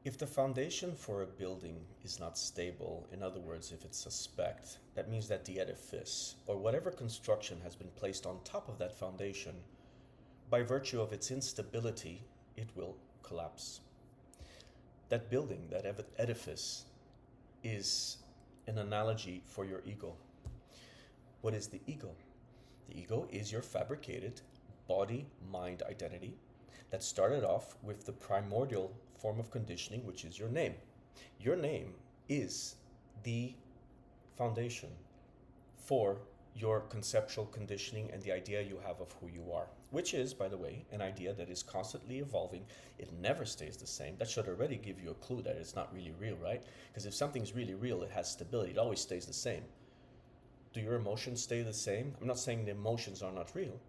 If the foundation for a building is not stable, in other words, if it's suspect, that means that the edifice or whatever construction has been placed on top of that foundation, by virtue of its instability, it will collapse. That building, that edifice, is an analogy for your ego. What is the ego? The ego is your fabricated body mind identity that started off with the primordial form of conditioning, which is your name. Your name is the foundation for your conceptual conditioning and the idea you have of who you are, which is, by the way, an idea that is constantly evolving. It never stays the same. That should already give you a clue that it's not really real, right? Because if something's really real, it has stability. It always stays the same. Do your emotions stay the same? I'm not saying the emotions are not real,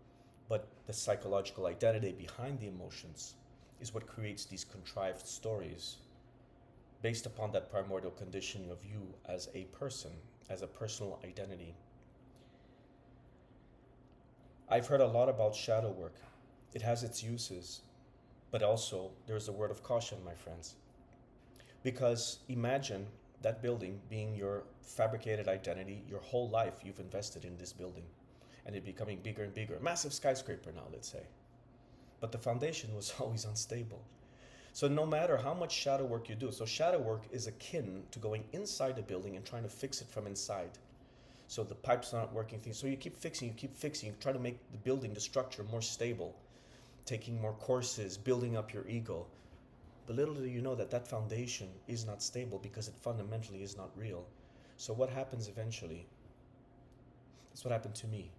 but the psychological identity behind the emotions is what creates these contrived stories based upon that primordial conditioning of you as a person, as a personal identity. I've heard a lot about shadow work. It has its uses, but also there's a word of caution, my friends. Because imagine that building being your fabricated identity, your whole life you've invested in this building, and it becoming bigger and bigger. Massive skyscraper now, let's say. But the foundation was always unstable. So no matter how much shadow work you do, so shadow work is akin to going inside a building and trying to fix it from inside. So the pipes are not working, things. So you keep fixing, you try to make the building, the structure more stable, taking more courses, building up your ego. But little do you know that that foundation is not stable because it fundamentally is not real. So what happens eventually? That's what happened to me.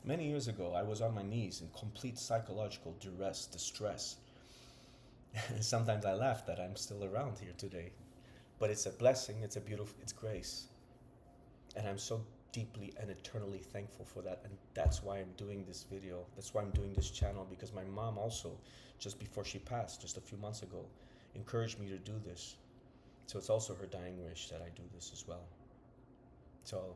Many years ago, I was on my knees in complete psychological duress, distress. And sometimes I laugh that I'm still around here today. But it's a blessing, it's grace. And I'm so deeply and eternally thankful for that. And that's why I'm doing this video. That's why I'm doing this channel, because my mom also, just before she passed, just a few months ago, encouraged me to do this. So it's also her dying wish that I do this as well. So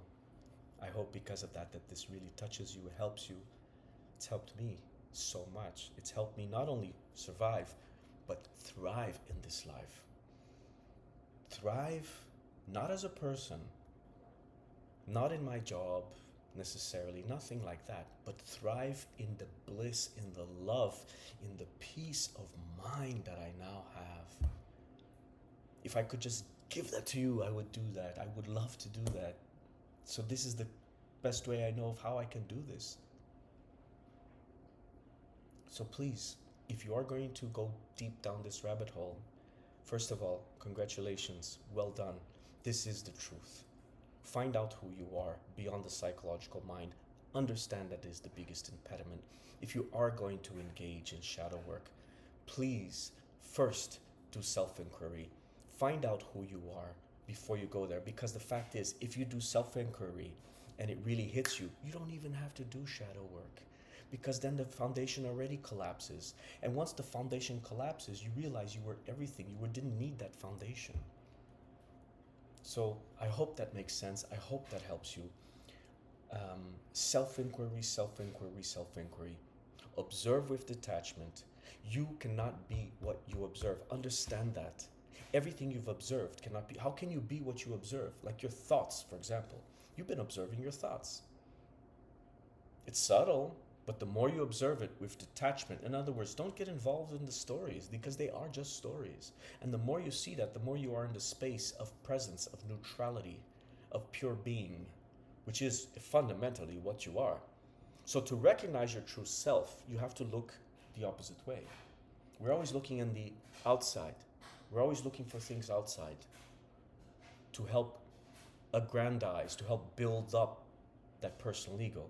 I hope because of that this really touches you, it helps you. It's helped me so much. It's helped me not only survive, but thrive in this life. Thrive not as a person, not in my job necessarily, nothing like that, but thrive in the bliss, in the love, in the peace of mind that I now have. If I could just give that to you, I would do that. I would love to do that. So this is the best way I know of how I can do this. So please, if you are going to go deep down this rabbit hole, first of all, congratulations, well done. This is the truth. Find out who you are beyond the psychological mind. Understand that is the biggest impediment. If you are going to engage in shadow work, please first do self-inquiry. Find out who you are before you go there, because the fact is, if you do self-inquiry and it really hits you, you don't even have to do shadow work, because then the foundation already collapses. And once the foundation collapses, you realize you were everything. You didn't need that foundation. So I hope that makes sense. I hope that helps you. Self-inquiry, self-inquiry, self-inquiry. Observe with detachment. You cannot be what you observe. Understand that. Everything you've observed cannot be. How can you be what you observe? Like your thoughts, for example. You've been observing your thoughts. It's subtle, but the more you observe it with detachment, in other words, don't get involved in the stories, because they are just stories. And the more you see that, the more you are in the space of presence, of neutrality, of pure being, which is fundamentally what you are. So to recognize your true self, you have to look the opposite way. We're always looking in the outside. We're always looking for things outside to help aggrandize, to help build up that personal ego.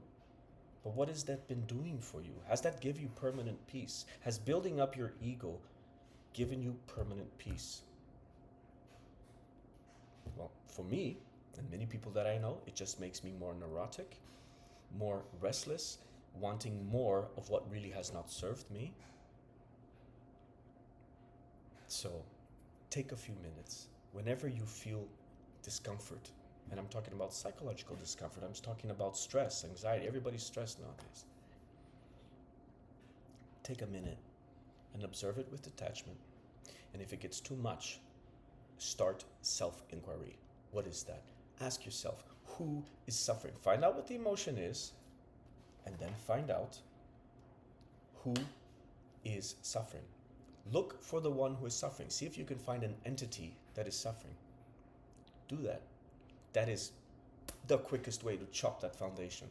But what has that been doing for you? Has that given you permanent peace? Has building up your ego given you permanent peace? Well, for me, and many people that I know, it just makes me more neurotic, more restless, wanting more of what really has not served me. So take a few minutes whenever you feel discomfort. And I'm talking about psychological discomfort. I'm talking about stress, anxiety. Everybody's stressed nowadays. Take a minute and observe it with detachment. And if it gets too much, start self-inquiry. What is that? Ask yourself, who is suffering? Find out what the emotion is, and then find out who is suffering. Look for the one who is suffering. See if you can find an entity that is suffering. Do that. That is the quickest way to chop that foundation.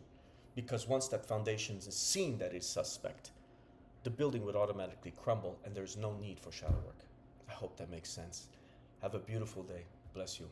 Because once that foundation is seen that it's suspect, the building would automatically crumble and there's no need for shadow work. I hope that makes sense. Have a beautiful day. Bless you.